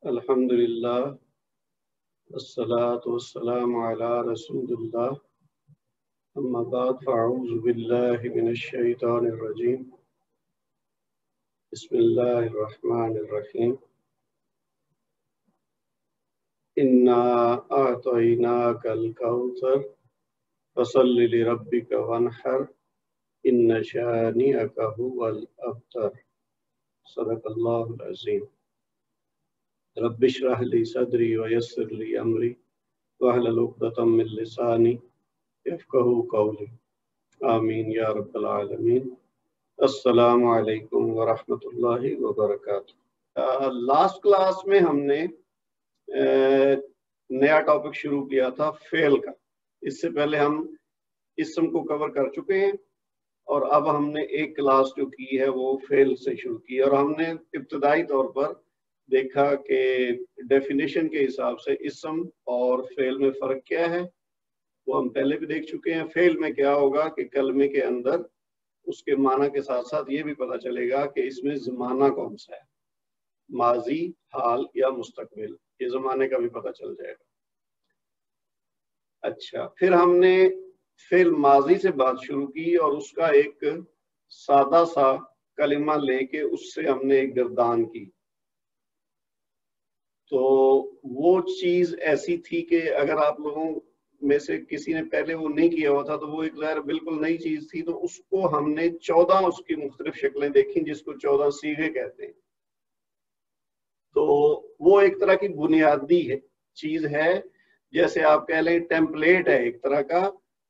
الحمدللہ والصلاة والسلام علی رسول اللہ اما بعد فاعوذ باللہ من الشیطان الرجیم بسم اللہ الرحمن الرحیم انا اعطیناک الکوثر فصل لربک وانحر ان شانئک هو الابتر صدق اللہ العظیم رب اشرح لی صدری ویسر لی امری واحلل عقدۃ من لسانی یفقہوا قولی آمین یا رب العالمین۔ السلام علیکم ورحمۃ اللہ وبرکاتہ۔ لاسٹ کلاس میں ہم نے نیا ٹاپک شروع کیا تھا فعل کا۔ اس سے پہلے ہم اسم کو کور کر چکے ہیں اور اب ہم نے ایک کلاس جو کی ہے وہ فعل سے شروع کی، اور ہم نے ابتدائی طور پر دیکھا کہ ڈیفینیشن کے حساب سے اسم اور فعل میں فرق کیا ہے، وہ ہم پہلے بھی دیکھ چکے ہیں۔ فعل میں کیا ہوگا کہ کلمے کے اندر اس کے معنی کے ساتھ ساتھ یہ بھی پتہ چلے گا کہ اس میں زمانہ کون سا ہے، ماضی، حال یا مستقبل، یہ زمانے کا بھی پتہ چل جائے گا۔ اچھا، پھر ہم نے فعل ماضی سے بات شروع کی اور اس کا ایک سادہ سا کلمہ لے کے اس سے ہم نے ایک گردان کی۔ تو وہ چیز ایسی تھی کہ اگر آپ لوگوں میں سے کسی نے پہلے وہ نہیں کیا ہوا تھا تو وہ ایک ظاہر بالکل نئی چیز تھی، تو اس کو ہم نے 14 اس کی مختلف شکلیں دیکھیں جس کو 14 صیغے کہتے ہیں۔ تو وہ ایک طرح کی بنیادی چیز ہے، جیسے آپ کہہ لیں ٹیمپلیٹ ہے ایک طرح کا،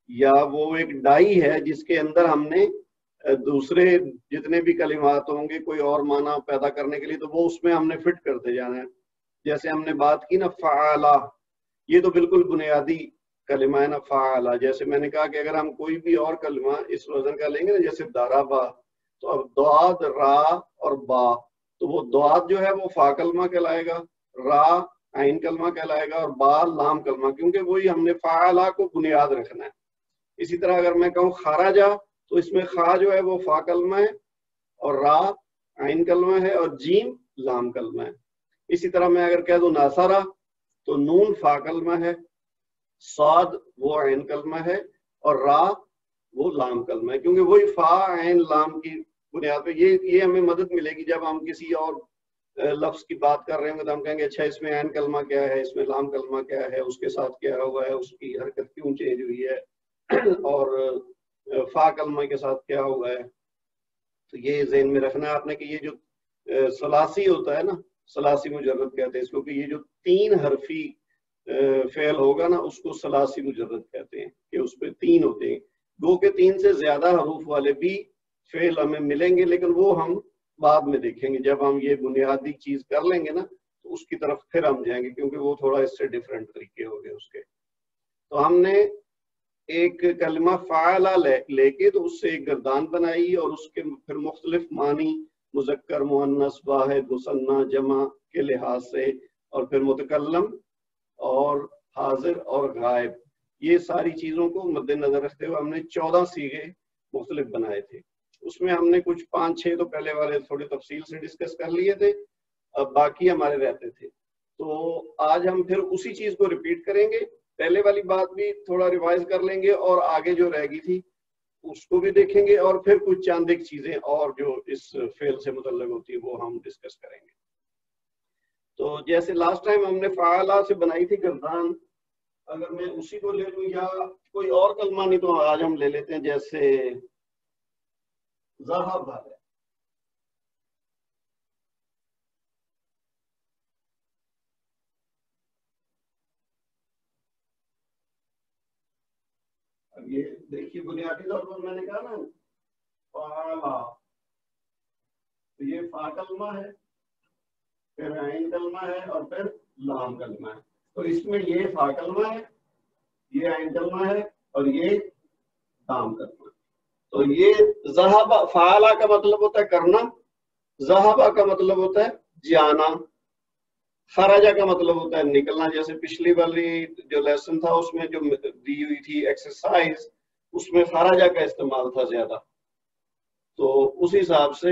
یا وہ ایک ڈائی ہے جس کے اندر ہم نے دوسرے جتنے بھی کلمات ہوں گے کوئی اور معنی پیدا کرنے کے لیے تو وہ اس میں ہم نے فٹ کرتے جانا ہے۔ جیسے ہم نے بات کی نا فعالہ، یہ تو بالکل بنیادی کلمہ ہے نا فعالہ۔ جیسے میں نے کہا کہ اگر ہم کوئی بھی اور کلمہ اس وزن کا لیں گے نا، جیسے ضربہ، تو اب ضاد، را اور با، تو وہ ضاد جو ہے وہ فا کلمہ کہلائے گا، را عین کلمہ کہلائے گا، اور با لام کلمہ، کیونکہ وہی ہم نے فعالہ کو بنیاد رکھنا ہے۔ اسی طرح اگر میں کہوں خارجہ تو اس میں خا جو ہے وہ فا کلمہ ہے، اور را عین کلمہ ہے، اور جیم لام کلمہ ہے۔ اسی طرح میں اگر کہہ دوں ناصرہ تو نون فا کلمہ ہے، صاد وہ عین کلمہ ہے، اور را وہ لام کلمہ ہے، کیونکہ وہی فا عین لام کی بنیاد پہ یہ ہمیں مدد ملے گی جب ہم کسی اور لفظ کی بات کر رہے ہوں گے تو ہم کہیں گے اچھا اس میں عین کلمہ کیا ہے، اس میں لام کلمہ کیا ہے، اس کے ساتھ کیا ہوا ہے، اس کی حرکت کیوں چینج ہوئی ہے، اور فا کلمہ کے ساتھ کیا ہوا ہے۔ تو یہ ذہن میں رکھنا ہے آپ نے کہ یہ جو ثلاثی ہوتا ہے نا، ثلاثی مجرد کہتے ہیں اس کو، کہ یہ جو 3 حرفی فعل ہوگا نا اس کو ثلاثی مجرد کہتے ہیں، کہ اس پہ 3 ہوتے ہیں۔ دو کے 3 سے زیادہ حروف والے بھی فعل ہمیں ملیں گے، لیکن وہ ہم بعد میں دیکھیں گے جب ہم یہ بنیادی چیز کر لیں گے نا تو اس کی طرف پھر ہم جائیں گے، کیونکہ وہ تھوڑا اس سے ڈیفرنٹ طریقے ہو گئے اس کے۔ تو ہم نے ایک کلمہ فعالہ لے کے تو اس سے ایک گردان بنائی، اور اس کے پھر مختلف معنی مذکر، مؤنث، واحد، مثنی، جمع کے لحاظ سے، اور پھر متکلم اور حاضر اور غائب، یہ ساری چیزوں کو مد نظر رکھتے ہوئے ہم نے 14 صیغے مختلف بنائے تھے۔ اس میں ہم نے کچھ 5-6 تو پہلے والے تھوڑی تفصیل سے ڈسکس کر لیے تھے، اب باقی ہمارے رہتے تھے۔ تو آج ہم پھر اسی چیز کو ریپیٹ کریں گے، پہلے والی بات بھی تھوڑا ریوائز کر لیں گے، اور آگے جو رہ گئی تھی اس کو بھی دیکھیں گے، اور پھر کچھ چند ایک چیزیں اور جو اس فعل سے متعلق ہوتی ہے وہ ہم ڈسکس کریں گے۔ تو جیسے لاسٹ ٹائم ہم نے فعالہ سے بنائی تھی گردان، اگر میں اسی کو لے لوں یا کوئی اور کلمہ نہیں تو آج ہم لے لیتے ہیں، جیسے ذہب ہے۔ اب یہ دیکھیے بنیادی طور پر میں نے کہا نا فعالہ، تو یہ فا کلمہ ہے، پھر عین کلمہ ہے، اور پھر لام کلمہ ہے۔ تو اس میں یہ فا کلمہ ہے، یہ عین کلمہ ہے، اور یہ لام کلمہ ہے۔ تو یہ ذہب، فعالہ کا مطلب ہوتا ہے کرنا، ذہب کا مطلب ہوتا ہے جانا، خرجہ کا مطلب ہوتا ہے نکلنا۔ جیسے پچھلی والی جو لیسن تھا اس میں جو دی ہوئی تھی ایکسرسائز، اس میں خرجہ کا استعمال تھا زیادہ، تو اس حساب سے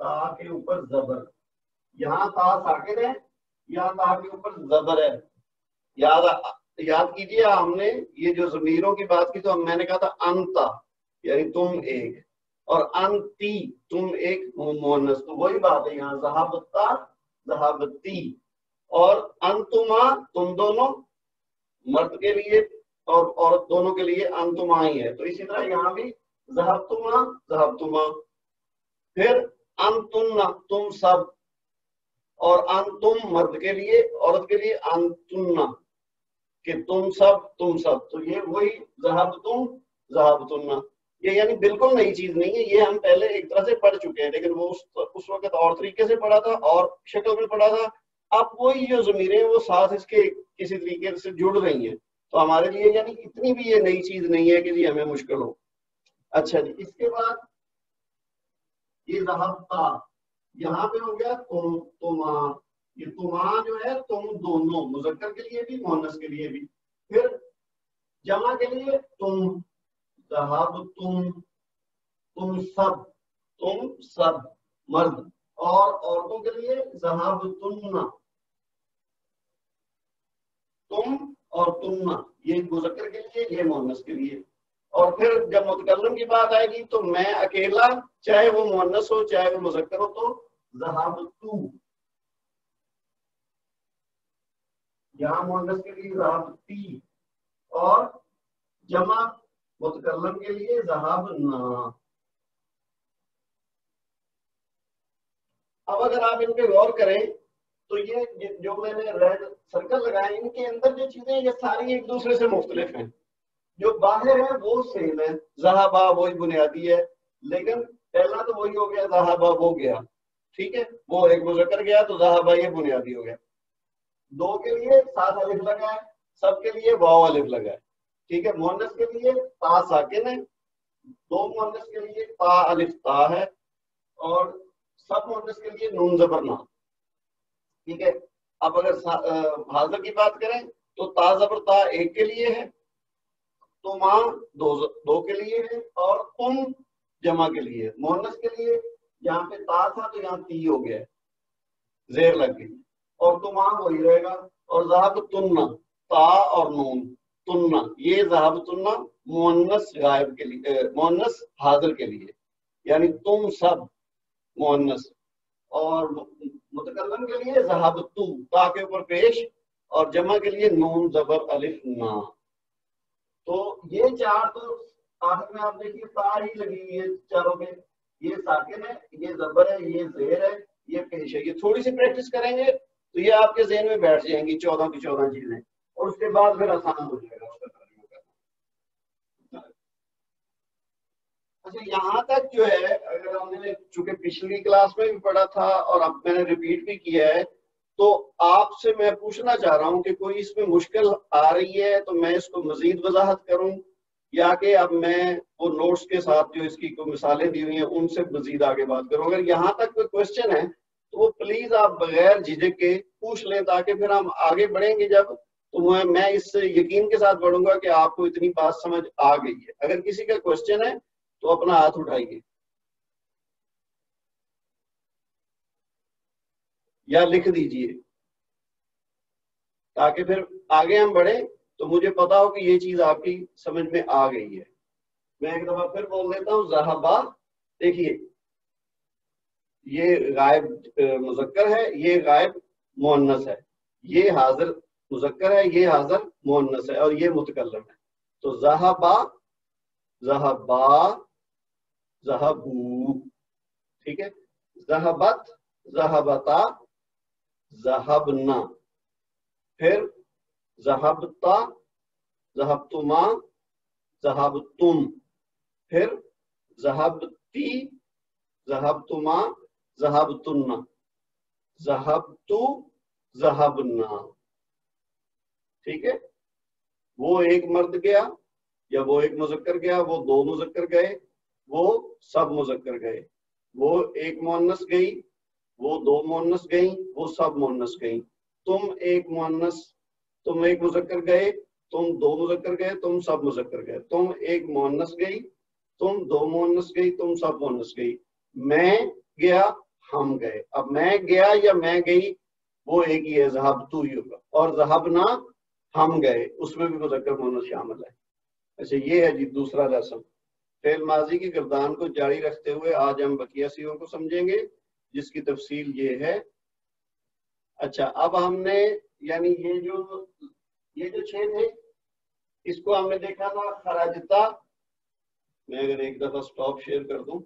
تا کے اوپر زبر، یہاں تا ساکن ہے، یہاں تا کے اوپر زبر ہے. یاد کیجیے ہم نے یہ جو ضمیروں کی بات کی تو میں نے کہا تھا انتا یعنی تم ایک، اور انتی تم ایک مؤنث، تو وہی بات ہے یہاں ذہبتا ذہبتی، اور انتما تم دونوں مرد کے لیے اور عورت دونوں کے لیے انتما ہی ہے. تو اسی طرح یہاں بھی ذہبتما ذہبتما، پھر انتن تم سب، اور انتم مرد کے لیے عورت کے لیے انتن کہ تم سب. تو یہ وہی ذہبتم ذہبتن، یہ یعنی بالکل نئی چیز نہیں ہے، یہ ہم پہلے ایک طرح سے پڑھ چکے ہیں، لیکن وہ اس وقت اور طریقے سے پڑھا تھا اور شکل میں پڑھا تھا. اب وہی جو ضمیریں وہ ساتھ اس کے کسی طریقے سے جڑ رہی ہیں، تو ہمارے لیے یعنی اتنی بھی یہ نئی چیز نہیں ہے کہ جی ہمیں مشکل ہو. اچھا جی، اس کے بعد یہ ذہبتا یہاں پہ ہو گیا تم تما، یہ تما جو ہے تم دونوں، مذکر کے لیے بھی مؤنث کے لیے بھی. پھر جمع کے لیے تم ذہبتم تم سب مرد، اور عورتوں کے لیے ذہبتن تم اور تم، یہ مذکر کے لیے یہ مؤنث کے لیے. اور پھر جب متکلم کی بات آئے گی تو میں اکیلا، چاہے وہ مؤنث ہو چاہے وہ مذکر ہو، تو ذہبتو، یہاں مؤنث کے لیے ذہبتی، اور جمع متکلم کے لیے ذہبنا. اب اگر آپ ان پہ غور کریں تو یہ جو میں نے ریڈ سرکل لگائے ان کے اندر جو چیزیں یہ ساری ایک دوسرے سے مختلف ہیں، جو باہر ہے وہ سیم ہے، ذہبا وہی بنیادی ہے، لیکن پہلا تو وہی ہو گیا ذہبا وہ گیا، ٹھیک ہے، وہ ایک مذکر گیا تو ذہبا یہ بنیادی ہو گیا. دو کے لیے ساتھ الف لگا ہے، سب کے لیے واو الف لگا ہے، ٹھیک ہے. مؤنث کے لیے تا ساکن ہے، دو مؤنث کے لیے تا الف تا ہے، اور سب مؤنث کے لیے نون زبر نا، ٹھیک ہے. اب اگر حاضر کی بات کریں تو تا زبر تا ایک کے لیے ہے، تما دو کے لیے ہے، اور تم جمع کے لیے. مؤنث کے لیے یہاں پہ تا تھا تو یہاں تی ہو گیا، زیر لگ گئی، اور تما وہی رہے گا. اور ذہبتن تا اور نون تننا، یہ ذہبتن مؤنث غائب کے لیے، مؤنث حاضر کے لیے، یعنی تم سب مؤنث. اور متکلم کے لیے ذہبتو تا کے اوپر پیش، اور جمع کے لیے نون زبر الف نا. تو یہ چار تو آخر میں آپ دیکھیے تا ہی لگی ہوئی ہے چاروں میں، یہ ساکن ہے، یہ زبر ہے، یہ زیر ہے، یہ پیش ہے. یہ تھوڑی سی پریکٹس کریں گے تو یہ آپ کے ذہن میں بیٹھ جائیں گی 14 کی 14 چیزیں، اور اس کے بعد پھر آسان ہو جائے گا اس کا ترجمہ کرنا. اچھا، یہاں تک جو ہے اگر ہم نے چونکہ پچھلی کلاس میں بھی پڑھا تھا اور اب میں نے ریپیٹ بھی کیا ہے، تو آپ سے میں پوچھنا چاہ رہا ہوں کہ کوئی اس میں مشکل آ رہی ہے تو میں اس کو مزید وضاحت کروں، یا کہ اب میں وہ نوٹس کے ساتھ جو اس کی کوئی مثالیں دی ہوئی ہیں ان سے مزید آگے بات کروں. اگر یہاں تک کوئی کوشچن ہے تو وہ پلیز آپ بغیر جھجک کے پوچھ لیں، تاکہ پھر ہم آگے بڑھیں گے جب تو میں اس یقین کے ساتھ بڑھوں گا کہ آپ کو اتنی بات سمجھ آ گئی ہے. اگر کسی کا کوشچن ہے تو اپنا ہاتھ اٹھائیے یا لکھ دیجئے، تاکہ پھر آگے ہم بڑھیں تو مجھے پتا ہو کہ یہ چیز آپ کی سمجھ میں آ گئی ہے. میں ایک دفعہ پھر بول دیتا ہوں، ذہبا، دیکھیے یہ غائب مذکر ہے، یہ غائب مؤنث ہے، یہ حاضر مذکر ہے، یہ حاضر مؤنث ہے، اور یہ متکلم ہے. تو ذہبا ذہبا ذہبو، ٹھیک ہے. ذہبت ذہبتا ذہبنا، پھر ذہبتا ذہبتما ذہبتم، پھر ذہبتی ذہبتما ذہبتن، ذہبتو ذہبنا، ٹھیک ہے. وہ ایک مرد گیا یا وہ ایک مذکر گیا، وہ دو مذکر گئے، وہ سب مذکر گئے، وہ ایک مؤنث گئی، وہ دو مؤنث گئیں، وہ سب مؤنث گئیں. تم ایک مؤنث، تم ایک مذکر گئے، تم دو مذکر گئے، تم سب مذکر گئے. تم ایک مؤنث گئی، تم دو مؤنث گئی، تم سب مؤنث گئی. میں گیا، ہم گئے. اب میں گیا یا میں گئی وہ ایک ہی ہے, ذہبتو ہی ہوگا. اور ذہبنا ہم گئے, اس میں بھی مذکر مؤنث شامل ہے. اچھا یہ ہے جی دوسرا لیسن. فعل ماضی کی گردان کو جاری رکھتے ہوئے آج ہم بقیہ صیغوں کو سمجھیں گے جس کی تفصیل یہ ہے. اچھا اب ہم نے یعنی یہ جو 6 تھے اس کو ہم نے دیکھا تھا خراجتا. میں اگر ایک دفعہ سٹاپ شیئر کر دوں,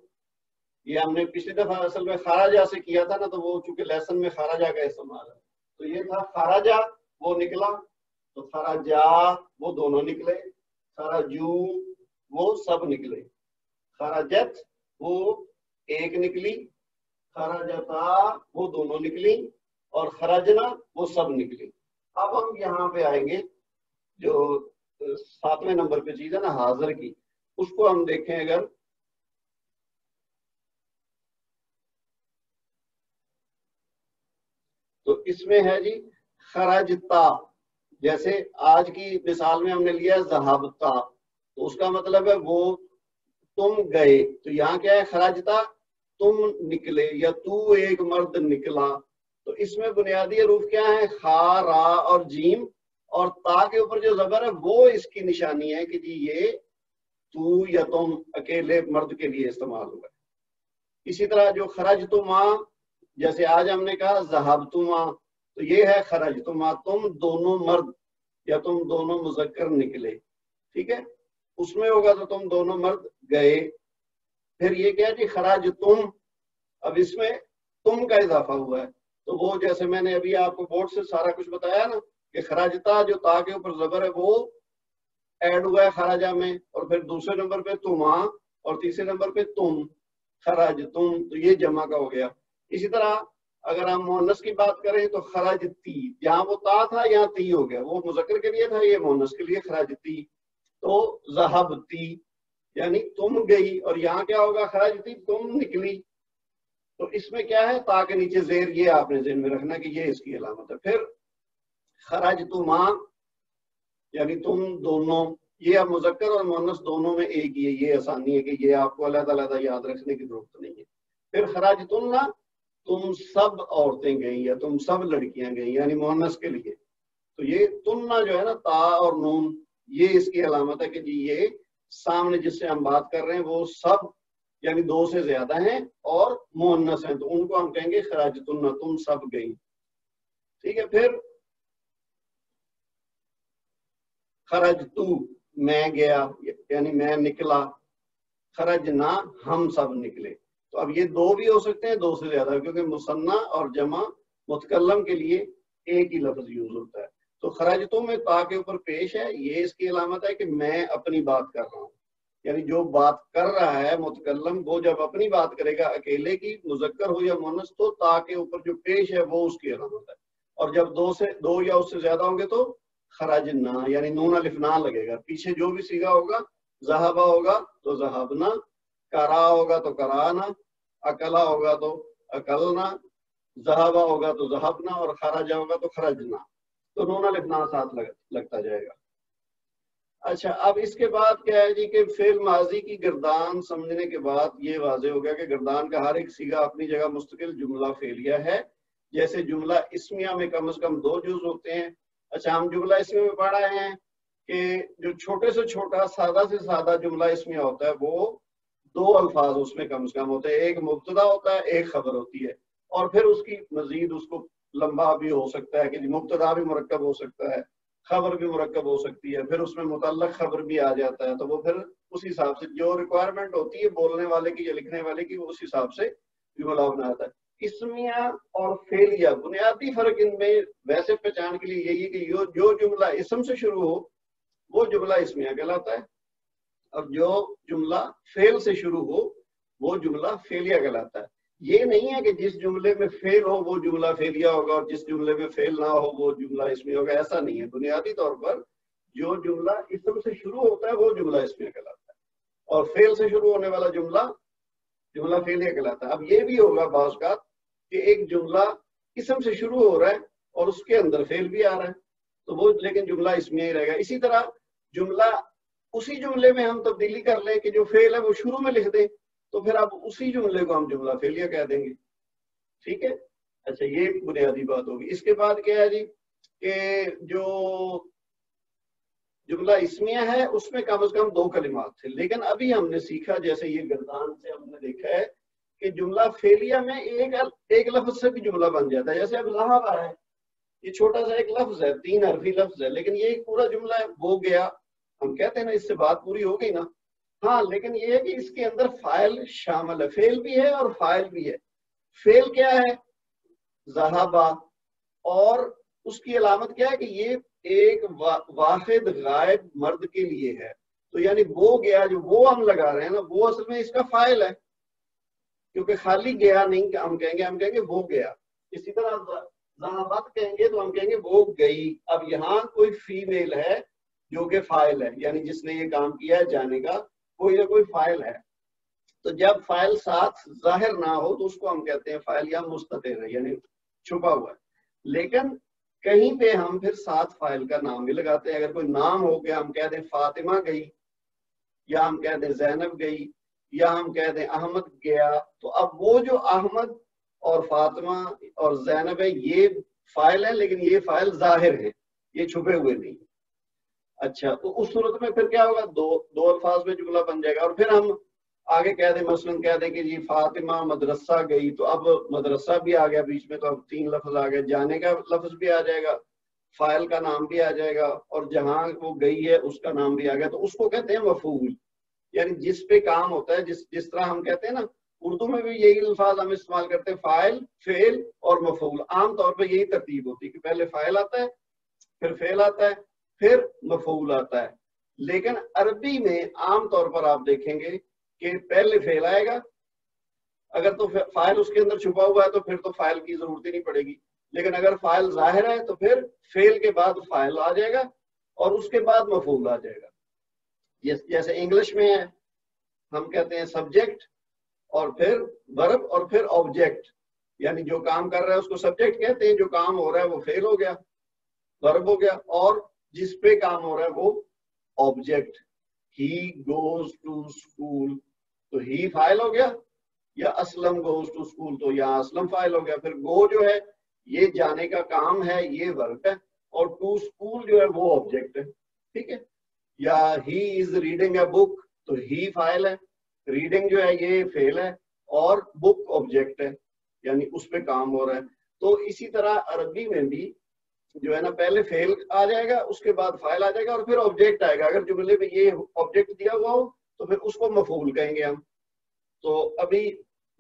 یہ ہم نے پچھلی دفعہ اصل میں خراجہ سے کیا تھا نا, تو وہ چونکہ لیسن میں خراجہ کا استعمال ہے تو یہ تھا خراجہ وہ نکلا, تو خراجا وہ دونوں نکلے, خراجو وہ سب نکلے, خراجت وہ ایک نکلی, خراجتا وہ دونوں نکلی, اور خراجنا وہ سب نکلی. اب ہم یہاں پہ آئیں گے جو 7ویں نمبر پہ چیز ہے نا حاضر کی, اس کو ہم دیکھیں اگر تو اس میں ہے جی خراجتا. جیسے آج کی مثال میں ہم نے لیا ذہبتا, تو اس کا مطلب ہے وہ تم گئے. تو یہاں کیا ہے خراجتا تم نکلے یا تو ایک مرد نکلا. تو اس میں بنیادی حروف کیا ہے خا را اور جیم, اور تا کے اوپر جو زبر ہے وہ اس کی نشانی ہے کہ جی یہ تو یا تم اکیلے مرد کے لیے استعمال ہوا ہے. اسی طرح جو خرجتما, جیسے آج ہم نے کہا ذہبتما, تو یہ ہے خرجتما تم دونوں مرد یا تم دونوں مذکر نکلے. ٹھیک ہے, اس میں ہوگا تو تم دونوں مرد گئے. پھر یہ کیا جی خراجتم, اب اس میں تم کا اضافہ ہوا ہے, تو وہ جیسے میں نے ابھی آپ کو بورڈ سے سارا کچھ بتایا نا کہ خراجتا جو تا کے اوپر زبر ہے وہ ایڈ ہوا ہے خراجہ میں, اور پھر دوسرے نمبر پہ تما, اور تیسرے نمبر پہ تم خراجتم, تو یہ جمع کا ہو گیا. اسی طرح اگر ہم مؤنث کی بات کریں تو خراجتی, جہاں وہ تا تھا یہاں تی ہو گیا, وہ مذکر کے لیے تھا یہ مؤنث کے لیے خراجتی. تو ذہبتی یعنی تم گئی, اور یہاں کیا ہوگا خراجتی تم نکلی. تو اس میں کیا ہے تا کے نیچے زیر, یہ آپ نے ذہن میں رکھنا کہ یہ اس کی علامت ہے. پھر خراجتما یعنی تم دونوں, یہ اب مذکر اور مؤنث دونوں میں ایک ہی ہے, یہ آسانی ہے کہ یہ آپ کو علیحدہ علیحدہ یاد رکھنے کی ضرورت نہیں ہے. پھر خراجتن تم سب عورتیں گئیں یا تم سب لڑکیاں گئیں, یعنی مؤنث کے لیے. تو یہ تننا جو ہے نا تا اور نون, یہ اس کی علامت ہے کہ جی یہ سامنے جس سے ہم بات کر رہے ہیں وہ سب یعنی 2 سے زیادہ ہیں اور مؤنث ہیں, تو ان کو ہم کہیں گے خراجتن تم سب گئیں. ٹھیک ہے, پھر خرجتو میں گیا یعنی میں نکلا, خرجنا ہم سب نکلے. تو اب یہ 2 بھی ہو سکتے ہیں 2 سے زیادہ, کیونکہ مثنیٰ اور جمع متکلم کے لیے ایک ہی لفظ یوز ہوتا ہے. تو خرجتو میں تا کے اوپر پیش ہے, یہ اس کی علامت ہے کہ میں اپنی بات کر رہا ہوں, یعنی جو بات کر رہا ہے متکلم وہ جب اپنی بات کرے گا اکیلے کی, مذکر ہو یا مؤنث, تو تا کے اوپر جو پیش ہے وہ اس کی علامت ہے. اور جب 2 یا اس سے زیادہ ہوں گے تو خراجنا یعنی نون الف نا لگے گا. پیچھے جو بھی صیغہ ہوگا, ذہبا ہوگا تو ذہبنا, کرا ہوگا تو کرانا, اکلا ہوگا تو اکلنا, ذہبا ہوگا تو ذہبنا, اور خراجا ہوگا تو خرجنا. تو نون الف نا ساتھ لگتا جائے گا. اچھا اب اس کے بعد کیا ہے جی کہ فعل ماضی کی گردان سمجھنے کے بعد یہ واضح ہو گیا کہ گردان کا ہر ایک صیغہ اپنی جگہ مستقل جملہ فعلیہ ہے. جیسے جملہ اسمیہ میں کم از کم 2 جز ہوتے ہیں. اچھا ہم جملہ اسمیہ میں پڑھ رہے ہیں کہ جو چھوٹے سے چھوٹا سادہ سے سادہ جملہ اسمیہ ہوتا ہے وہ 2 الفاظ اس میں کم از کم ہوتے ہیں, ایک مبتدا ہوتا ہے ایک خبر ہوتی ہے, اور پھر اس کی مزید اس کو لمبا بھی ہو سکتا ہے کہ مبتدا بھی مرکب ہو سکتا ہے, خبر بھی مرکب ہو سکتی ہے, پھر اس میں متعلق خبر بھی آ جاتا ہے. تو وہ پھر اس حساب سے جو ریکوائرمنٹ ہوتی ہے بولنے والے کی یا لکھنے والے کی, اس حساب سے جملہ بناتا ہے. اسمیہ اور فعلیہ بنیادی فرق ان میں ویسے پہچان کے لیے یہی ہے کہ جو جملہ اسم سے شروع ہو وہ جملہ اسمیہ کہلاتا ہے, اور جو جملہ فعل سے شروع ہو وہ جملہ فعلیہ کہلاتا ہے. یہ نہیں ہے کہ جس جملے میں فعل ہو وہ جملہ فعلیہ ہوگا اور جس جملے میں فعل نہ ہو وہ جملہ اسمیہ ہوگا, ایسا نہیں ہے. بنیادی طور پر جو جملہ اسم سے شروع ہوتا ہے وہ جملہ اسمیہ کہلاتا ہے, اور فعل سے شروع ہونے والا جملہ فعلیہ کہلاتا ہے. اب یہ بھی ہوگا بعض کا کہ ایک جملہ اسم سے شروع ہو رہا ہے اور اس کے اندر فعل بھی آ رہا ہے, تو وہ لیکن جملہ اسمیہ ہی رہے گا. اسی طرح جملہ اسی جملے میں ہم تبدیلی کر لیں کہ جو فعل ہے وہ شروع میں لکھ دیں, تو پھر اب اسی جملے کو ہم جملہ فعلیہ کہہ دیں گے. ٹھیک ہے. اچھا یہ بنیادی بات ہوگی. اس کے بعد کیا ہے جی کہ جو جملہ اسمیہ ہے اس میں کم از کم 2 کلمات تھے، لیکن ابھی ہم نے سیکھا جیسے یہ گردان سے ہم نے دیکھا ہے کہ جملہ فعلیہ میں ایک لفظ سے بھی جملہ بن جاتا ہے. جیسے اب ذہب ہے، یہ چھوٹا سا ایک لفظ ہے، 3 حرفی لفظ ہے، لیکن یہ ایک پورا جملہ ہے. وہ گیا، ہم کہتے ہیں نا اس سے بات پوری ہو گئی نا. ہاں لیکن یہ ہے کہ اس کے اندر فاعل شامل ہے، فعل بھی ہے اور فاعل بھی ہے. فعل کیا ہے؟ ذہبا، اور اس کی علامت کیا ہے کہ یہ ایک واحد غائب مرد کے لیے ہے. تو یعنی وہ گیا، جو وہ ہم لگا رہے ہیں نا، وہ اصل میں اس کا فاعل ہے، کیونکہ خالی گیا نہیں کہ ہم کہیں گے وہ گیا. اسی طرح ذہبت کہیں گے تو ہم کہیں گے وہ گئی. اب یہاں کوئی فیمیل ہے جو کہ فاعل ہے، یعنی جس نے یہ کام کیا ہے جانے کا، کوئی نہ کوئی فاعل ہے. تو جب فاعل ساتھ ظاہر نہ ہو تو اس کو ہم کہتے ہیں فاعل یا مستتر ہے، یعنی چھپا ہوا ہے. لیکن کہیں پہ ہم پھر ساتھ فاعل کا نام بھی لگاتے ہیں. اگر کوئی نام ہو گیا، ہم کہہ دیں فاطمہ گئی، یا ہم کہہ دیں زینب گئی، یا ہم کہہ دیں احمد گیا. تو اب وہ جو احمد اور فاطمہ اور زینب ہے یہ فاعل ہے، لیکن یہ فاعل ظاہر ہے، یہ چھپے ہوئے نہیں. اچھا تو اس صورت میں پھر کیا ہوگا؟ دو الفاظ میں جملہ بن جائے گا. اور پھر ہم آگے کہہ دیں، مثلا کہہ دیں کہ جی فاطمہ مدرسہ گئی، تو اب مدرسہ بھی آ گیا بیچ میں، تو اب 3 لفظ آ گئے. جانے کا لفظ بھی آ جائے گا، فاعل کا نام بھی آ جائے گا، اور جہاں وہ گئی ہے اس کا نام بھی آ گیا. تو اس کو کہتے ہیں مفعول، یعنی جس پہ کام ہوتا ہے. جس طرح ہم کہتے ہیں نا، اردو میں بھی یہی الفاظ ہم استعمال کرتے ہیں، فاعل، فعل اور مفعول. عام طور پہ یہی ترتیب ہوتی ہے کہ پہلے فاعل آتا ہے، پھر فعل آتا ہے، پھر مفعول آتا ہے. لیکن عربی میں عام طور پر آپ دیکھیں گے کہ پہلے فعل آئے گا. اگر تو فاعل اس کے اندر چھپا ہوا ہے تو پھر تو فاعل کی ضرورت ہی نہیں پڑے گی. لیکن اگر فاعل ظاہر ہے تو پھر فعل کے بعد فاعل آ جائے گا اور اس کے بعد مفعول آ جائے گا. جیسے انگلش میں ہے، ہم کہتے ہیں سبجیکٹ اور پھر ورب اور پھر آبجیکٹ، یعنی جو کام کر رہا ہے اس کو سبجیکٹ کہتے ہیں، جو کام ہو رہا ہے وہ فعل ہو گیا، ورب ہو گیا، اور جس پہ کام ہو رہا ہے وہ object. He goes to school, تو ہی فاعل ہو گیا، یا اسلم گوز ٹو اسکول، تو یہاں اسلم فاعل ہو گیا. پھر گو جو ہے یہ جانے کا کام ہے، یہ ورب ہے، اور ٹو اسکول جو ہے وہ آبجیکٹ ہے. ٹھیک ہے. یا ہی از ریڈنگ اے بک، تو ہی فاعل ہے، ریڈنگ جو ہے یہ فعل ہے، اور بک آبجیکٹ ہے، یعنی اس پہ کام ہو رہا ہے. تو اسی طرح عربی میں بھی جو ہے نا پہلے فعل آ جائے گا، اس کے بعد فاعل آ جائے گا، اور پھر آبجیکٹ آئے گا. اگر جملے میں یہ آبجیکٹ دیا ہوا ہو تو پھر اس کو مفعول کہیں گے ہم. تو ابھی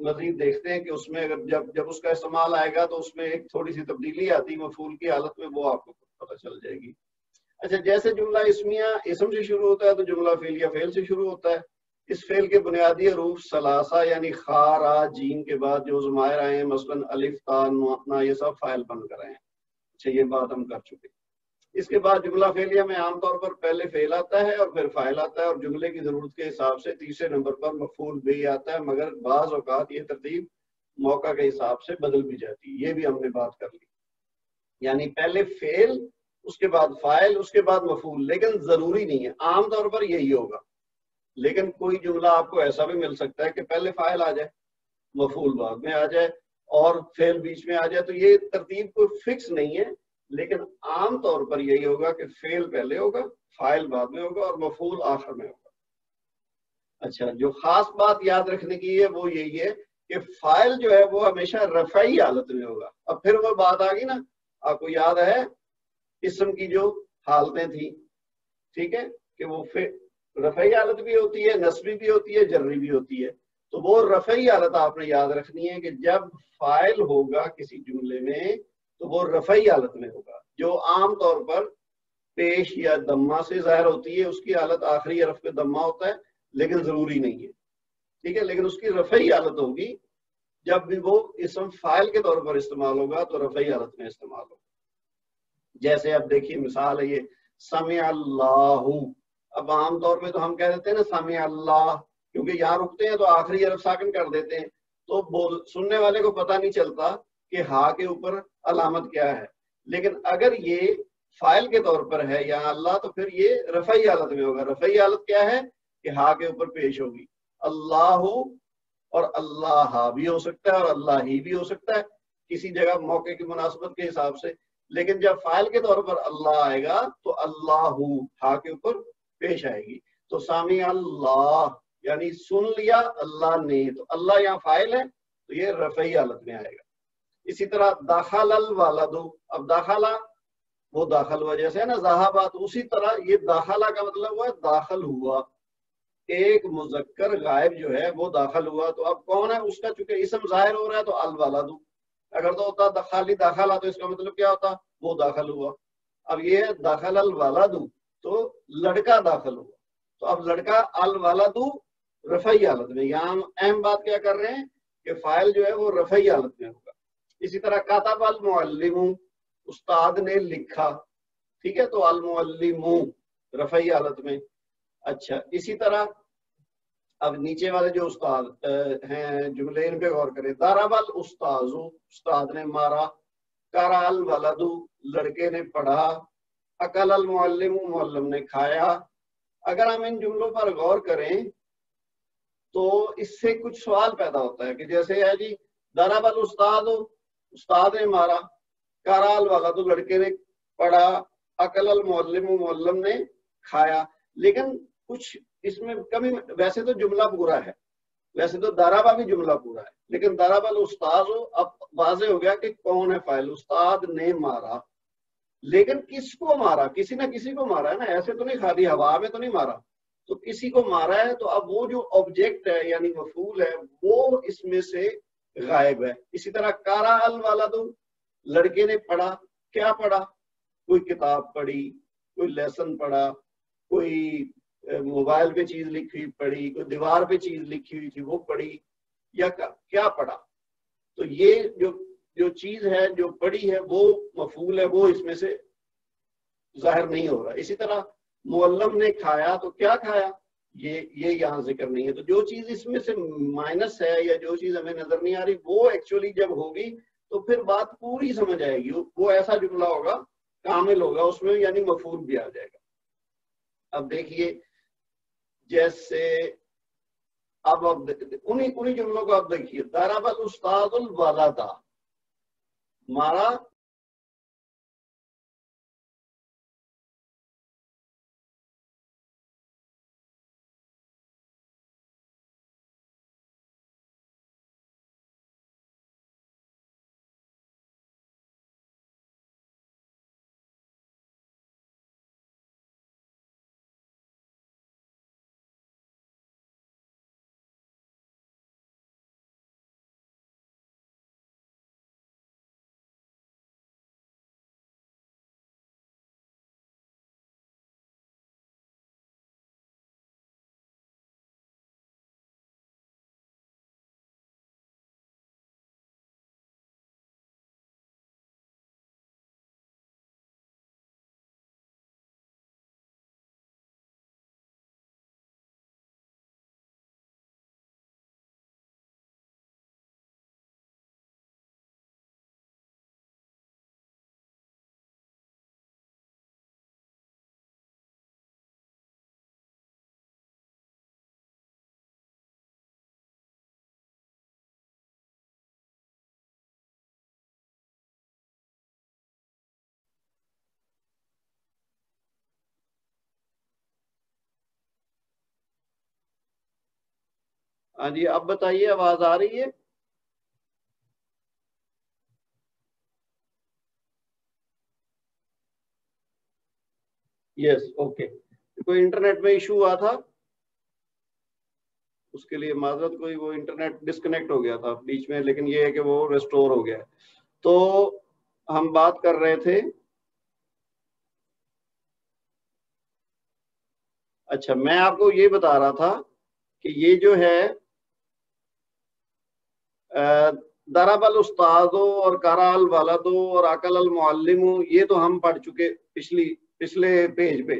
مزید دیکھتے ہیں کہ اس میں اگر جب اس کا استعمال آئے گا تو اس میں ایک تھوڑی سی تبدیلی آتی ہے مفعول کی حالت میں، وہ آپ کو پتہ چل جائے گی. اچھا جیسے جملہ اسمیہ اسم سے شروع ہوتا ہے تو جملہ فعلیہ فعل سے شروع ہوتا ہے. اس فعل کے بنیادی حروف ثلاثہ یعنی خا را جیم کے بعد جو ضمائر آئے ہیں، مثلا الف تا نا، یہ سب فاعل بن کر آئے ہیں. اچھا یہ بات ہم کر چکے. اس کے بعد جملہ فعلیہ میں عام طور پر پہلے فعل آتا ہے اور پھر فاعل آتا ہے، اور جملے کی ضرورت کے حساب سے تیسرے نمبر پر مفعول بھی آتا ہے، مگر بعض اوقات یہ ترتیب موقع کے حساب سے بدل بھی جاتی ہے. یہ بھی ہم نے بات کر لی، یعنی پہلے فعل، اس کے بعد فاعل، اس کے بعد مفعول. لیکن ضروری نہیں ہے، عام طور پر یہی ہوگا. لیکن کوئی جملہ آپ کو ایسا بھی مل سکتا ہے کہ پہلے فاعل آ جائے، مفعول بعد میں آ جائے، اور فعل بیچ میں آ جائے. تو یہ ترتیب کوئی فکس نہیں ہے، لیکن عام طور پر یہی ہوگا کہ فعل پہلے ہوگا، فاعل بعد میں ہوگا، اور مفعول آخر میں ہوگا. اچھا جو خاص بات یاد رکھنے کی ہے وہ یہی ہے کہ فاعل جو ہے وہ ہمیشہ رفعی حالت میں ہوگا. اب پھر وہ بات آ گئی نا، آپ کو یاد ہے اسم کی جو حالتیں تھیں، ٹھیک ہے، کہ وہ رفعی حالت بھی ہوتی ہے، نصبی بھی ہوتی ہے، جرری بھی ہوتی ہے. تو وہ رفعی حالت آپ نے یاد رکھنی ہے کہ جب فاعل ہوگا کسی جملے میں تو وہ رفعی حالت میں ہوگا، جو عام طور پر پیش یا دمہ سے ظاہر ہوتی ہے. اس کی حالت آخری حرف پہ دمہ ہوتا ہے، لیکن ضروری نہیں ہے. ٹھیک ہے، لیکن اس کی رفعی حالت ہوگی جب بھی وہ اسم فاعل کے طور پر استعمال ہوگا تو رفعی حالت میں استعمال ہوگا. جیسے اب دیکھیے مثال ہے یہ سمع اللہ. اب عام طور پہ تو ہم کہہ دیتے ہیں نا سمع اللہ، کیونکہ یہاں رکتے ہیں تو آخری حرف ساکن کر دیتے ہیں، تو سننے والے کو پتہ نہیں چلتا کہ ہا کے اوپر علامت کیا ہے. لیکن اگر یہ فاعل کے طور پر ہے یا اللہ، تو پھر یہ رفعی حالت میں ہوگا. رفعی حالت کیا ہے کہ ہا کے اوپر پیش ہوگی. اللہ اور اللہ بھی ہو سکتا ہے اور اللہ ہی بھی ہو سکتا ہے کسی جگہ موقع کی مناسبت کے حساب سے. لیکن جب فاعل کے طور پر اللہ آئے گا تو اللہ ہا کے اوپر پیش آئے گی. تو سامع اللہ یعنی سن لیا اللہ نے، تو اللہ یہاں فاعل ہے تو یہ رفعی حالت میں آئے گا. اسی طرح داخل الولد، اب داخلہ وہ داخل ہوا جیسے ہے نا ذہابہ، تو اسی طرح یہ داخلہ کا مطلب ہوا داخل ہوا، ایک مذکر غائب جو ہے وہ داخل ہوا. تو اب کون ہے اس کا چونکہ اسم ظاہر ہو رہا ہے تو الولد. اگر تو ہوتا خالی داخلہ تو اس کا مطلب کیا ہوتا وہ داخل ہوا. اب یہ داخل الولد تو لڑکا داخل ہوا. تو اب لڑکا الولد رفعی حالت میں. یہاں اہم بات کیا کر رہے ہیں کہ فاعل جو ہے وہ رفعی حالت میں ہوگا. اسی طرح کاتب المعلم، استاد نے لکھا، ٹھیک ہے، تو المعلم رفعی حالت میں. اچھا اسی طرح اب نیچے والے جو استاد ہیں جملے ان پہ غور کریں. ضرب الاستاذ، استاد نے مارا. قرأ الولد، لڑکے نے پڑھا. اکل المعلم، معلم نے کھایا. اگر ہم ان جملوں پر غور کریں تو اس سے کچھ سوال پیدا ہوتا ہے کہ جیسے ہے جی ضرب الاستاذ، استاد نے مارا. قرأ الولد، لڑکے نے پڑھا. اکل المعلم، معلم نے کھایا. لیکن کچھ اس میں کمی، ویسے تو جملہ پورا ہے، ویسے تو ضربہ بھی جملہ پورا ہے، لیکن ضرب الاستاذ اب واضح ہو گیا کہ کون ہے فاعل، استاد نے مارا. لیکن کس کو مارا؟ کسی نہ کسی کو مارا ہے نا، ایسے تو نہیں خالی ہوا میں تو نہیں مارا، تو کسی کو مارا ہے. تو اب وہ جو آبجیکٹ ہے یعنی مفعول ہے وہ اس میں سے غائب ہے. اسی طرح قرأ الولد، لڑکے نے پڑھا. کیا پڑھا؟ کوئی کتاب پڑھی، کوئی لیسن پڑھا، کوئی موبائل پہ چیز لکھی ہوئی پڑھی، کوئی دیوار پہ چیز لکھی ہوئی تھی وہ پڑھی، یا کیا پڑھا. تو یہ جو چیز ہے جو پڑھی ہے وہ مفعول ہے، وہ اس میں سے ظاہر نہیں ہو رہا. اسی طرح معلم نے کھایا، تو کیا کھایا یہ یہاں ذکر نہیں ہے. تو جو چیز اس میں سے مائنس ہے یا جو چیز ہمیں نظر نہیں آ رہی وہ ایکچولی جب ہوگی تو پھر بات پوری سمجھ آئے گی. وہ ایسا جملہ ہوگا کامل ہوگا اس میں، یعنی مفعول بھی آ جائے گا. اب دیکھیے جیسے اب انہی جملوں کو اب دیکھیے. ضرب الاستاذ الولد، مارا ہاں جی اب بتائیے آواز آ رہی ہے؟ Yes okay. کوئی انٹرنیٹ میں ایشو ہوا تھا اس کے لیے معذرت. کوئی وہ انٹرنیٹ ڈسکنیکٹ ہو گیا تھا بیچ میں، لیکن یہ ہے کہ وہ ریسٹور ہو گیا ہے. تو ہم بات کر رہے تھے، اچھا میں آپ کو یہ بتا رہا تھا کہ یہ جو ہے ضرب الاستاذ اور قرأ الولد اور اکل المعلم، یہ تو ہم پڑھ چکے پچھلے پیج پہ.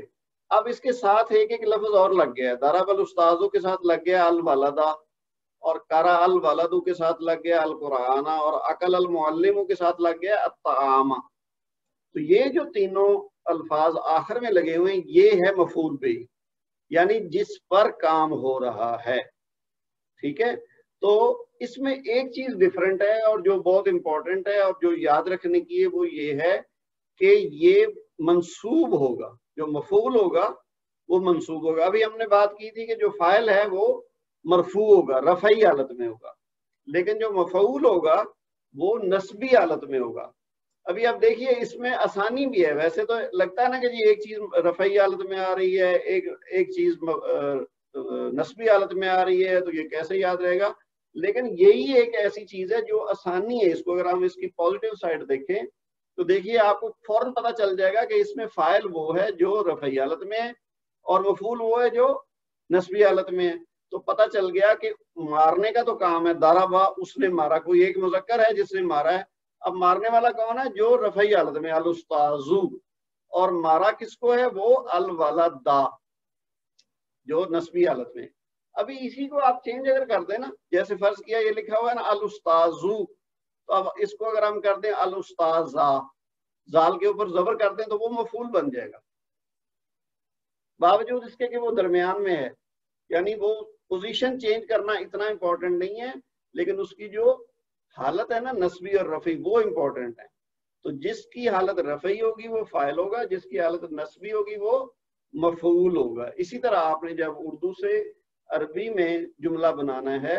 اب اس کے ساتھ ایک لفظ اور لگ گیا ہے. ضرب الاستاذ کے ساتھ لگ گیا الولد، اور قرأ الولد کے ساتھ لگ گیا القرآن، اور اکل المعلم کے ساتھ لگ گیا الطعام. تو یہ جو تینوں الفاظ آخر میں لگے ہوئے ہیں یہ ہے مفعول بھی، یعنی جس پر کام ہو رہا ہے. ٹھیک ہے، تو اس میں ایک چیز ڈفرینٹ ہے اور جو بہت امپورٹنٹ ہے اور جو یاد رکھنے کی ہے وہ یہ ہے کہ یہ منصوب ہوگا، جو مفعول ہوگا وہ منصوب ہوگا. ابھی ہم نے بات کی تھی کہ جو فاعل ہے وہ مرفوع ہوگا، رفعی حالت میں ہوگا، لیکن جو مفعول ہوگا وہ نسبی حالت میں ہوگا. ابھی آپ دیکھیے اس میں آسانی بھی ہے، ویسے تو لگتا ہے نا کہ جی ایک چیز رفعی حالت میں آ رہی ہے، ایک چیز نسبی حالت میں آ رہی ہے، تو یہ کیسے یاد رہے گا. لیکن یہی ایک ایسی چیز ہے جو آسانی ہے. اس کو اگر ہم اس کی پازیٹیو سائڈ دیکھیں تو دیکھیے آپ کو فوراً پتہ چل جائے گا کہ اس میں فاعل وہ ہے جو رفعی حالت میں ہے اور مفعول وہ ہے جو نسبی حالت میں ہے. تو پتہ چل گیا کہ مارنے کا تو کام ہے، ضربا اس نے مارا، کوئی ایک مذکر ہے جس نے مارا ہے. اب مارنے والا کون ہے؟ جو رفعی حالت میں الاستاذ، اور مارا کس کو ہے؟ وہ الولد جو نسبی حالت میں. ابھی اسی کو آپ چینج اگر کر دیں نا، جیسے فرض کیا یہ لکھا ہوا ہے نا الاستاذ، تو اب اس کو اگر ہم کر دیں الاستاذہ، زال کے اوپر زبر کر دیں تو وہ مفعول بن جائے گا، باوجود اس کے کہ وہ درمیان میں ہے. یعنی وہ پوزیشن چینج کرنا اتنا امپورٹنٹ نہیں ہے، لیکن اس کی جو حالت ہے نا نسبی اور رفعی وہ امپورٹنٹ ہے. تو جس کی حالت رفعی ہوگی وہ فاعل ہوگا، جس کی حالت نسبی ہوگی وہ مفعول ہوگا. اسی طرح آپ نے جب اردو سے عربی میں جملہ بنانا ہے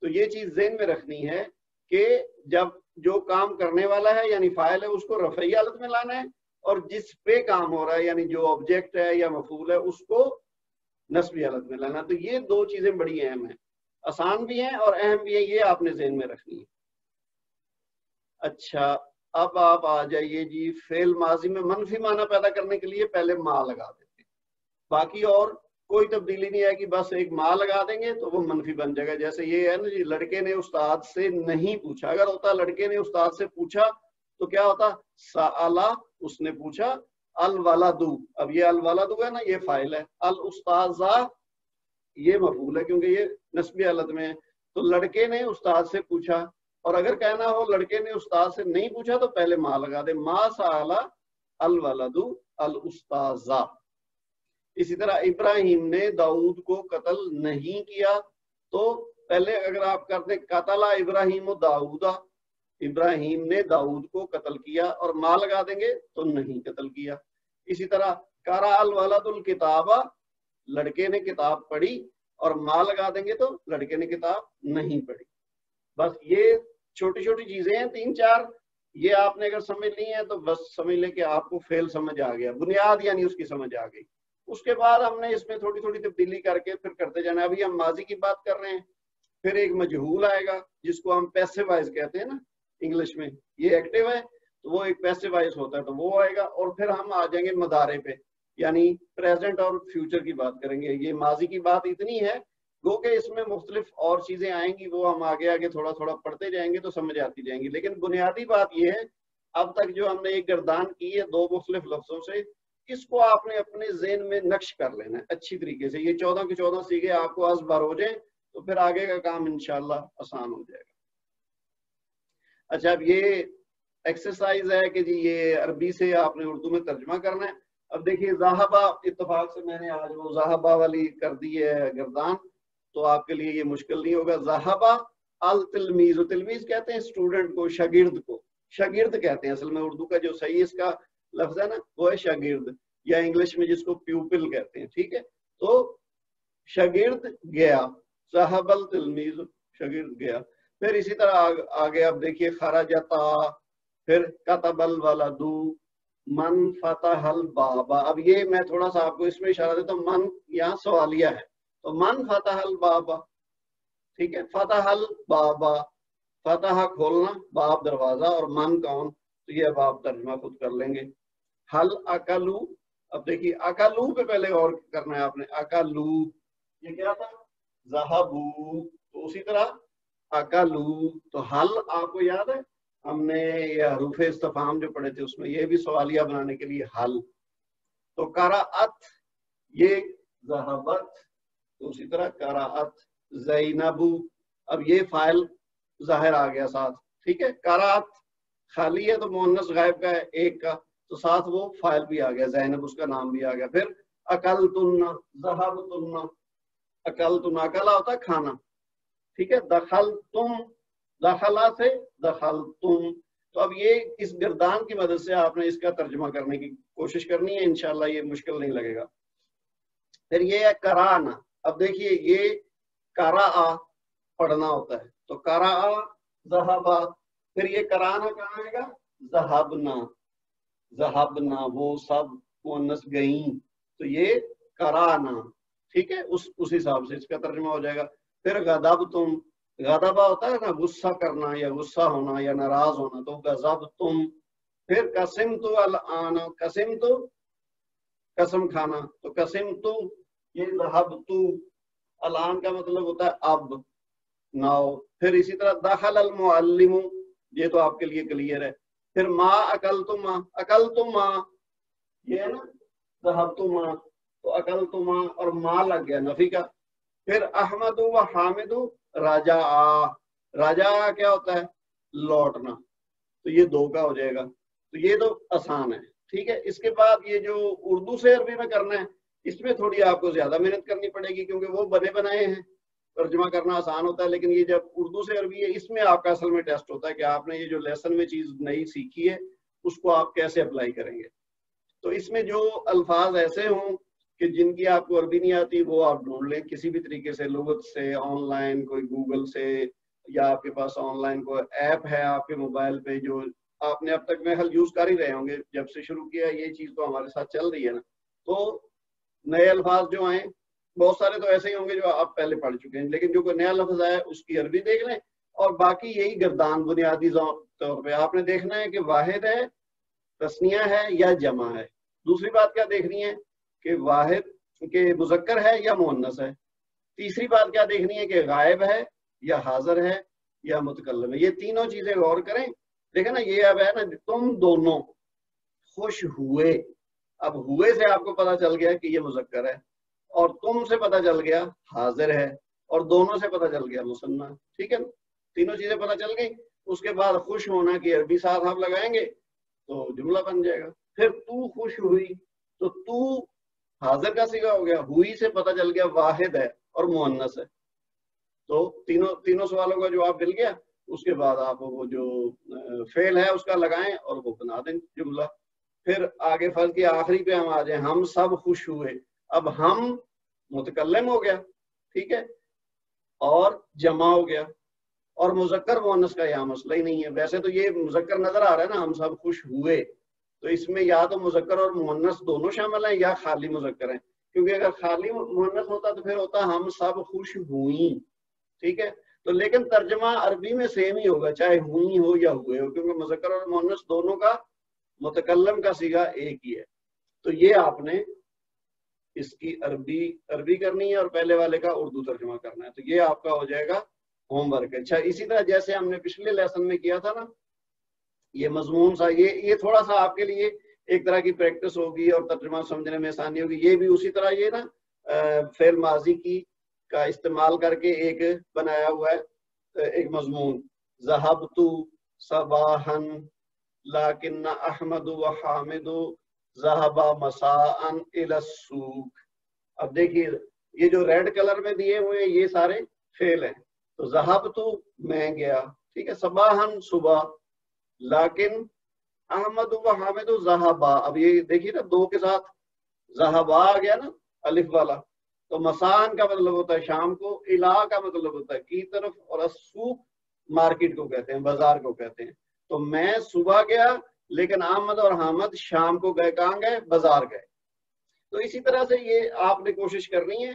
تو یہ چیز ذہن میں رکھنی ہے کہ جب جو کام کرنے والا ہے یعنی فاعل ہے اس کو رفعی حالت میں لانا ہے، اور جس پہ کام ہو رہا ہے یعنی جو آبجیکٹ ہے یا مفعول ہے اس کو نسبی حالت میں لانا. تو یہ دو چیزیں بڑی اہم ہیں، آسان بھی ہیں اور اہم بھی ہیں، یہ آپ نے ذہن میں رکھنی ہے. اچھا اب آپ آ جائیے جی فعل ماضی میں منفی معنی پیدا کرنے کے لیے پہلے ما لگا دیتے ہیں، باقی اور کوئی تبدیلی نہیں ہے کہ بس ایک ما لگا دیں گے تو وہ منفی بن جائے گا. جیسے یہ ہے نا جی لڑکے نے استاد سے نہیں پوچھا، اگر ہوتا لڑکے نے استاد سے پوچھا تو کیا ہوتا؟ سألا اس نے پوچھا، الولد، اب یہ الولد ہے نا یہ فاعل ہے، الاستاذہ یہ مفعول ہے کیونکہ یہ نسبی حالت میں ہے. تو لڑکے نے استاد سے پوچھا، اور اگر کہنا ہو لڑکے نے استاد سے نہیں پوچھا تو پہلے ما لگا دے، ما سألا الولد الاستاذہ. اسی طرح ابراہیم نے داؤد کو قتل نہیں کیا، تو پہلے اگر آپ کرتے قتل ابراہیم و داؤد، ابراہیم نے داؤد کو قتل کیا، اور ما لگا دیں گے تو نہیں قتل کیا. اسی طرح قرأ الولد الکتاب، لڑکے نے کتاب پڑھی، اور ما لگا دیں گے تو لڑکے نے کتاب نہیں پڑھی. بس یہ چھوٹی چھوٹی چیزیں ہیں 3-4، یہ آپ نے اگر سمجھ لی ہیں تو بس سمجھ لیں کہ آپ کو فعل سمجھ آ گیا، بنیاد یعنی اس کی سمجھ آ گئی. اس کے بعد ہم نے اس میں تھوڑی تھوڑی تبدیلی کر کے پھر کرتے جانا. ابھی ہم ماضی کی بات کر رہے ہیں، پھر ایک مجہول آئے گا جس کو ہم پیسو وائز کہتے ہیں نا انگلش میں، یہ ایکٹیو ہے تو وہ ایک پیسو وائز ہوتا ہے تو وہ آئے گا. اور پھر ہم آ جائیں گے مدارے پہ، یعنی پریزنٹ اور فیوچر کی بات کریں گے. یہ ماضی کی بات اتنی ہے گو کہ اس میں مختلف اور چیزیں آئیں گی، وہ ہم آگے آگے تھوڑا تھوڑا پڑھتے جائیں گے تو سمجھ آتی جائیں گی. لیکن بنیادی بات یہ ہے اب تک جو ہم نے ایک گردان کی ہے دو مختلف لفظوں سے، اس کو آپ نے اپنے ذہن میں نقش کر لینا ہے اچھی طریقے سے. یہ 14 کے 14 سیکھے آپ کو از بار ہو جائیں تو پھر آگے کا کام انشاءاللہ آسان ہو جائے گا. اچھا اب یہ ایکسرسائز ہے کہ جی یہ عربی سے آپ نے اردو میں ترجمہ کرنا ہے. اب دیکھیے ذاہبہ اتفاق سے میں نے آج وہ ذاہبہ والی کر دی ہے گردان، تو آپ کے لیے یہ مشکل نہیں ہوگا. ذاہبہ التلمیذ، تلمیذ کہتے ہیں اسٹوڈنٹ کو، شاگرد کو، شاگرد کہتے ہیں اصل میں. اردو کا جو صحیح اس کا لفظ ہے نا وہ ہے شاگرد، یا انگلش میں جس کو پیوپل کہتے ہیں. ٹھیک ہے، تو شاگرد گیا، ذهب التلمیذ، شاگرد گیا. پھر اسی طرح آگے آپ دیکھیے خرجتا، پھر کتب الولد، من فتح الباب. اب یہ میں تھوڑا سا آپ کو اس میں اشارہ دیتا ہوں، من یہاں سوالیہ ہے تو من فتح الباب. ٹھیک ہے، فتح الباب، فتح کھولنا، باب دروازہ، اور من کون، تو یہ اب آپ ترجمہ خود کر لیں گے. حل اکلو، اب دیکھیے اکلو پہ پہلے اور کرنا ہے آپ نے. اکلو یہ کیا تھا؟ ذہبو، تو اسی طرح اکلو. تو حل آپ کو یاد ہے ہم نے یہ حروف استفہام جو پڑھے تھے اس میں یہ بھی سوالیہ بنانے کے لیے حل. تو قرأت یہ ذہبت، تو اسی طرح قرأت زینبو. اب یہ فاعل ظاہر آ گیا ساتھ. ٹھیک ہے، قرأت خالی ہے تو مؤنث غائب کا ہے ایک کا، تو ساتھ وہ فاعل بھی آ گیا، زینب اس کا نام بھی آ گیا. پھر اکلتن، ذہبتن، اکلتن، اکلا ہوتا ہے کھانا، ٹھیک ہے، دخل تم، دخلا سے دخل تم. تو اب یہ اس گردان کی مدد سے آپ نے اس کا ترجمہ کرنے کی کوشش کرنی ہے، انشاءاللہ یہ مشکل نہیں لگے گا. پھر یہ ہے کرانا. اب دیکھیے یہ کرا پڑھنا ہوتا ہے، تو کرا ذہبا. پھر یہ کرانا کہاں آئے گا؟ ذہبنا، ذہبنا وہ سب مؤنث گئیں، تو یہ کرانا. ٹھیک ہے، اس حساب سے اس کا ترجمہ ہو جائے گا. پھر غضب تم، غضبہ ہوتا ہے نا غصہ کرنا یا غصہ ہونا یا ناراض ہونا، تو غضب تم. پھر قسم تو الان، قسم تو قسم کھانا، تو قسم تو یہ ذہب تو، الان کا مطلب ہوتا ہے اب، ناؤ. پھر اسی طرح دخل المعلم، یہ تو آپ کے لیے کلیئر ہے. پھر ما اکلتما، اکلتما یہ ہے نا ذہبتما، تو اکلتما اور ما لگ گیا نفی کا. پھر احمد و حامد راجا، راجا کیا ہوتا ہے؟ لوٹنا، تو یہ دو کا ہو جائے گا. تو یہ تو آسان ہے. ٹھیک ہے، اس کے بعد یہ جو اردو سے عربی میں کرنا ہے، اس میں تھوڑی آپ کو زیادہ محنت کرنی پڑے گی، کیونکہ وہ بنے بنائے ہیں، ترجمہ کرنا آسان ہوتا ہے. لیکن یہ جب اردو سے عربی ہے، اس میں آپ کا اصل میں ٹیسٹ ہوتا ہے کہ آپ نے یہ جو لیسن میں چیز نئی سیکھی ہے اس کو آپ کیسے اپلائی کریں گے. تو اس میں جو الفاظ ایسے ہوں کہ جن کی آپ کو عربی نہیں آتی، وہ آپ ڈھونڈ لیں کسی بھی طریقے سے، لغت سے، آن لائن کوئی گوگل سے، یا آپ کے پاس آن لائن کوئی ایپ ہے آپ کے موبائل پہ جو آپ نے اب تک میں حل یوز کر ہی رہے ہوں گے. جب سے شروع کیا یہ چیز تو ہمارے ساتھ چل رہی ہے نا. تو نئے الفاظ جو آئیں، بہت سارے تو ایسے ہی ہوں گے جو آپ پہلے پڑھ چکے ہیں، لیکن جو کوئی نیا لفظ آیا اس کی عربی دیکھ لیں. اور باقی یہی گردان بنیادی طور پہ آپ نے دیکھنا ہے کہ واحد ہے، تثنیہ ہے یا جمع ہے. دوسری بات کیا دیکھنی ہے کہ واحد کے مذکر ہے یا مؤنث ہے. تیسری بات کیا دیکھنی ہے کہ غائب ہے یا حاضر ہے یا متکلم ہے. یہ تینوں چیزیں غور کریں. دیکھیں نا یہ اب ہے نا تم دونوں خوش ہوئے. اب ہوئے سے آپ کو پتا چل گیا کہ یہ مذکر ہے، اور تم سے پتا چل گیا حاضر ہے، اور دونوں سے پتا چل گیا مثنیٰ. ٹھیک ہے، تینوں چیزیں پتا چل گئی. اس کے بعد خوش ہونا کی عربی ساتھ آپ لگائیں گے تو جملہ بن جائے گا. پھر تو خوش ہوئی، تو تو حاضر کا صیغہ ہو گیا. ہوئی سے پتا چل گیا واحد ہے اور مؤنث ہے. تو تینوں سوالوں کا جواب مل گیا. اس کے بعد آپ وہ جو فعل ہے اس کا لگائیں اور وہ بنا دیں جملہ. پھر آگے فرض کی آخری پہ ہم آ جائیں، ہم سب خوش ہوئے. اب ہم متکلم ہو گیا، ٹھیک ہے، اور جمع ہو گیا، اور مذکر مؤنث کا یہاں مسئلہ ہی نہیں ہے. ویسے تو یہ مذکر نظر آ رہا ہے نا، ہم سب خوش ہوئے، تو اس میں یا تو مذکر اور مؤنث دونوں شامل ہیں یا خالی مذکر ہیں. کیونکہ اگر خالی مؤنث ہوتا تو پھر ہوتا ہم سب خوش ہوئیں. ٹھیک ہے، تو لیکن ترجمہ عربی میں سیم ہی ہوگا، چاہے ہوئی ہو یا ہوئے ہو، کیونکہ مذکر اور مؤنث دونوں کا متکلم کا صیغہ ایک ہی ہے. تو یہ آپ نے اس کی عربی کرنی ہے اور پہلے والے کا اردو ترجمہ کرنا ہے. تو یہ آپ کا ہو جائے گا ہوم ورک. اچھا، اسی طرح جیسے ہم نے پچھلے لیسن میں کیا تھا نا، یہ مضمون سا یہ تھوڑا سا آپ کے لیے ایک طرح کی پریکٹس ہوگی اور ترجمہ سمجھنے میں آسانی ہوگی. یہ بھی اسی طرح یہ نا فعل ماضی کی کا استعمال کر کے ایک بنایا ہوا ہے ایک مضمون. ذہبت صباحا لیکن احمد و حامد ذہبا مساء الی السوق. اب دیکھیے یہ جو ریڈ کلر میں دیے ہوئے یہ سارے فعل ہیں. تو ذہبت میں گیا، ٹھیک ہے، صباحا صبح، لیکن احمد و حامد ذہبا. اب یہ دیکھیے نا دو کے ساتھ ذہبا آ گیا نا الف والا. تو مسان کا مطلب ہوتا ہے شام کو، الہ کا مطلب ہوتا ہے کی طرف، اور السوق مارکیٹ کو کہتے ہیں، بازار کو کہتے ہیں. تو میں صبح گیا لیکن احمد اور حامد شام کو گئے. کہاں گئے؟ بازار گئے. تو اسی طرح سے یہ آپ نے کوشش کرنی ہے.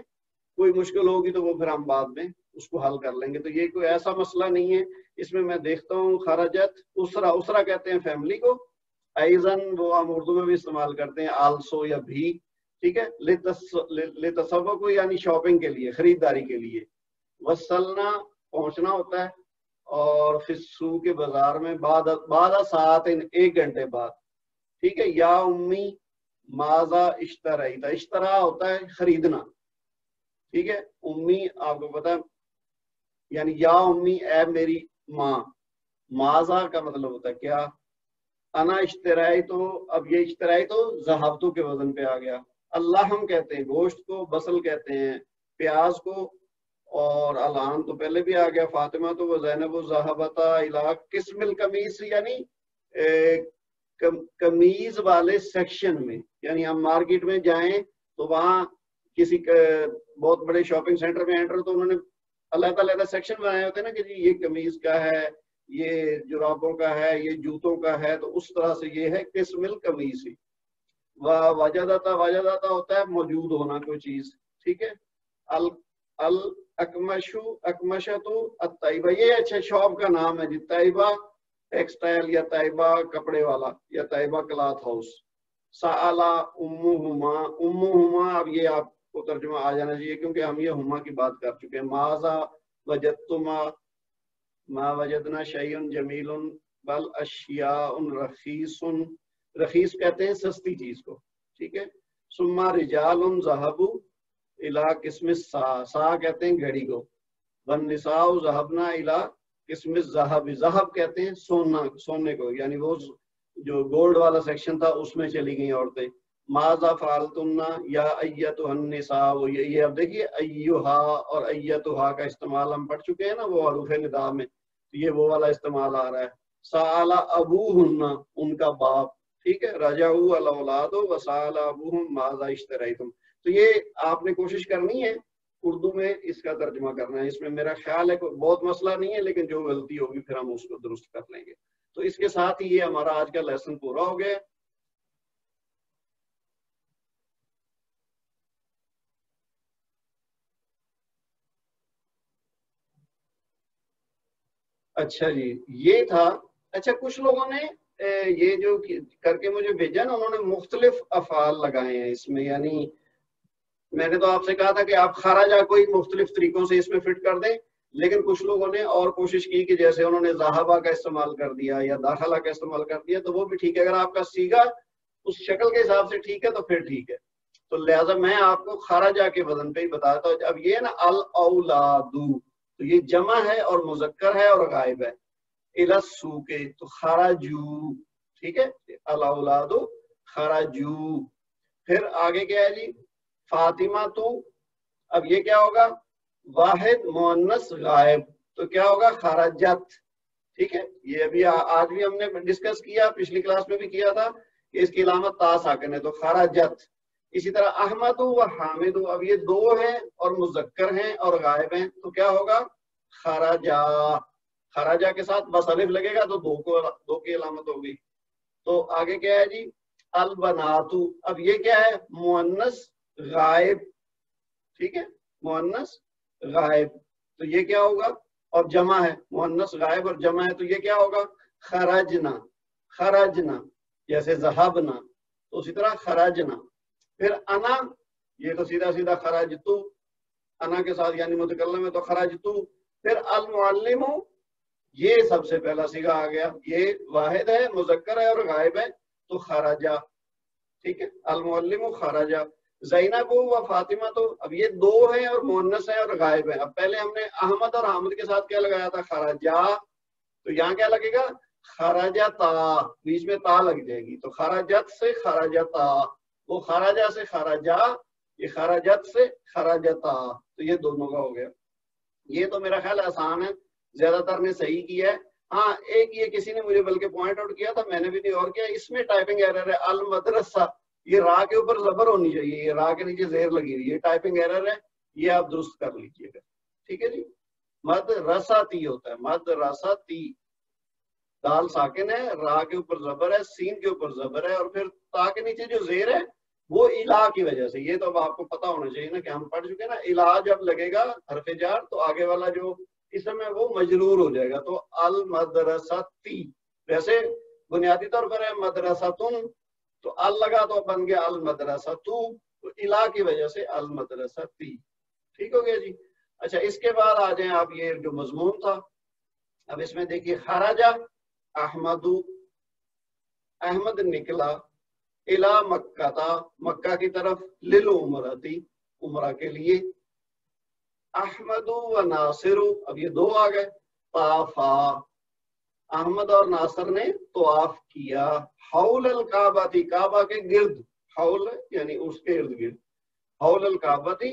کوئی مشکل ہوگی تو وہ پھر ہم بعد میں اس کو حل کر لیں گے. تو یہ کوئی ایسا مسئلہ نہیں ہے. اس میں دیکھتا ہوں خرجت اسرا کہتے ہیں فیملی کو، ایزن وہ ہم اردو میں بھی استعمال کرتے ہیں آلسو یا بھی. ٹھیک ہے، لتصوق یعنی شاپنگ کے لیے، خریداری کے لیے. وصلنا پہنچنا ہوتا ہے، اور فسو کے بازار میں بعد ساعت ایک گھنٹے بعد. ٹھیک ہے، یا امی ماذا اشتریت، اشترا ہوتا ہے خریدنا. ٹھیک ہے، امی آپ کو پتا یعنی یا امی اے میری ماں. ماذا کا مطلب ہوتا ہے کیا. انا اشترائی، تو اب یہ اشترائی تو ذہبتو کے وزن پہ آ گیا. اللہ ہم کہتے ہیں گوشت کو، بصل کہتے ہیں پیاز کو، اور الان تو پہلے بھی آ گیا، فاطمہ تو وہ زینب و ذہبتا الی قسم القمیص، یعنی قمیض والے سیکشن میں، یعنی ہم مارکیٹ میں جائیں تو وہاں کسی بہت بڑے شاپنگ سینٹر میں انٹر تو انہوں نے علیحدہ علیحدہ سیکشن بنائے ہوتے ہیں نا کہ جی یہ قمیض کا ہے، یہ جرابوں کا ہے، یہ جوتوں کا ہے، تو اس طرح سے یہ ہے قسم القمیص ہی۔ وجدتا ہوتا ہے موجود ہونا کوئی چیز، ٹھیک ہے۔ الاکمشو، اکمشتو الطیبہ، یہ اچھا شاپ کا نام ہے جی، طیبہ ٹیکسٹائل یا طیبہ کپڑے والا یا طیبہ کلاتھ ہاؤس۔ سألا امہما، امہما اب یہ آپ کو ترجمہ آ جانا چاہیے کیونکہ ہم یہ ہما کی بات کر چکے ہیں۔ ماذا وجدتما، ما وجدنا شیء جمیل بل اشیاء رخیص، رخیص کہتے ہیں سستی چیز کو، ٹھیک ہے۔ ثم رجال ذهبوا الى قسم السا، سا کہتے ہیں گھڑی کو، والنساء ذهبنا الى قسم الذهب، ذهب کہتے ہیں سونا، سونے کو، یعنی وہ جو گولڈ والا سیکشن تھا اس میں چلی گئی عورتیں۔ ماذا فعلتن یا ایتها النساء، یہ اب دیکھیے ایھا اور ایتها کا استعمال ہم پڑھ چکے ہیں نا وہ حروف ندا میں، یہ وہ والا استعمال آ رہا ہے۔ سأل ابوہن، ان کا باپ، ٹھیک ہے۔ رجعوا الاولاد وسأل ابوہم ماذا اشتریتم، تو یہ آپ نے کوشش کرنی ہے اردو میں اس کا ترجمہ کرنا ہے۔ اس میں میرا خیال ہے کوئی بہت مسئلہ نہیں ہے، لیکن جو غلطی ہوگی پھر ہم اس کو درست کر لیں گے۔ تو اس کے ساتھ ہی یہ ہمارا آج کا لیسن پورا ہو گیا۔ اچھا جی یہ تھا۔ اچھا کچھ لوگوں نے یہ جو کر کے مجھے بھیجا نا، انہوں نے مختلف افعال لگائے ہیں اس میں، یعنی میں نے تو آپ سے کہا تھا کہ آپ خراجہ کوئی مختلف طریقوں سے اس میں فٹ کر دیں، لیکن کچھ لوگوں نے اور کوشش کی کہ جیسے انہوں نے ذہبہ کا استعمال کر دیا یا داخلہ کا استعمال کر دیا، تو وہ بھی ٹھیک ہے۔ اگر آپ کا سیگا اس شکل کے حساب سے ٹھیک ہے تو پھر ٹھیک ہے۔ تو لہٰذا میں آپ کو خراجہ کے وزن پہ ہی بتاتا ہوں۔ اب یہ نا الاولادو، تو یہ جمع ہے اور مذکر ہے اور غائب ہے۔ الاسوق، تو خراجو، ٹھیک ہے۔ الاولاد خراجو، پھر آگے کیا ہے جی فاطمہ تو، اب یہ کیا ہوگا واحد مؤنث غائب، تو کیا ہوگا خرجت، ٹھیک ہے۔ یہ ابھی آج بھی ہم نے ڈسکس کیا، پچھلی کلاس میں بھی کیا تھا کہ اس کی علامت تا ساکن ہے، تو خرجت۔ اسی طرح احمد و حامد، اب یہ دو ہیں اور مذکر ہیں اور غائب ہیں، تو کیا ہوگا خراجا، خراجہ کے ساتھ بس الف لگے گا تو دو کی علامت ہوگی۔ تو آگے کیا ہے جی البناتو، اب یہ کیا ہے مؤنث غائب، ٹھیک ہے، مؤنث غائب، تو یہ کیا ہوگا، اور جمع ہے مؤنث غائب اور جمع ہے، تو یہ کیا ہوگا خرجنا، خرجنا جیسے ذہبنا، تو اسی طرح خرجنا۔ پھر انا، یہ تو سیدھا سیدھا خرجتو، انا کے ساتھ یعنی متکلم ہے تو خرجتو۔ پھر المعلم، یہ سب سے پہلا صیغہ آ گیا، یہ واحد ہے مذکر ہے اور غائب ہے تو خرجا، ٹھیک ہے۔ المعلم خرجا۔ زینب و فاطمہ، تو اب یہ دو ہیں اور مؤنث ہیں اور غائب ہیں۔ اب پہلے ہم نے احمد اور حامد کے ساتھ کیا لگایا تھا خرجا، تو یہاں کیا لگے گا خرجتا، بیچ میں تا لگ جائے گی، تو خرجت سے خرجتا، وہ خرجا سے خرجا، یہ خرجت سے خرجتا، تو یہ دونوں کا ہو گیا۔ یہ تو میرا خیال آسان ہے، زیادہ تر نے صحیح کیا ہے۔ ہاں ایک یہ کسی نے مجھے بلکہ پوائنٹ آؤٹ کیا تھا، میں نے بھی نہیں اور کیا، اس میں ٹائپنگ ایرر ہے المدرسہ، یہ را کے اوپر زبر ہونی چاہیے، یہ را کے نیچے زیر لگی ہوئی، یہ ٹائپنگ ایرر ہے، یہ آپ درست کر لیجئے گا، ٹھیک ہے جی۔ مدرساتی ہوتا ہے مدرساتی، دال ساکن ہے، را کے اوپر زبر ہے، سین کے اوپر زبر ہے، اور پھر تا کے نیچے جو زیر ہے وہ الا کی وجہ سے، یہ تو اب آپ کو پتا ہونا چاہیے نا کہ ہم پڑھ چکے نا، الا جب لگے گا حرف جار تو آگے والا جو اسم ہے وہ مجرور ہو جائے گا، تو المدرستی، ویسے بنیادی طور پر ہے مدرستن، تو ال لگا تو بن گیا المدرستو، تو الا کی وجہ سے المدرستی، ٹھیک ہو گیا جی۔ اچھا اس کے بعد آ جائیں آپ، یہ جو مضمون تھا اب اس میں دیکھیے خرجہ احمدو، احمد نکلا، الا مکہ تھا، مکہ کی طرف، للعمرتی، عمرہ کے لیے، احمد و ناصر، اب یہ دو آ گئے، طافا، احمد اور ناصر نے طواف کیا، حول الکعبہ تھی، کعبہ کے گرد، حول یعنی اس کے ارد گرد، حول الکعبہ تھی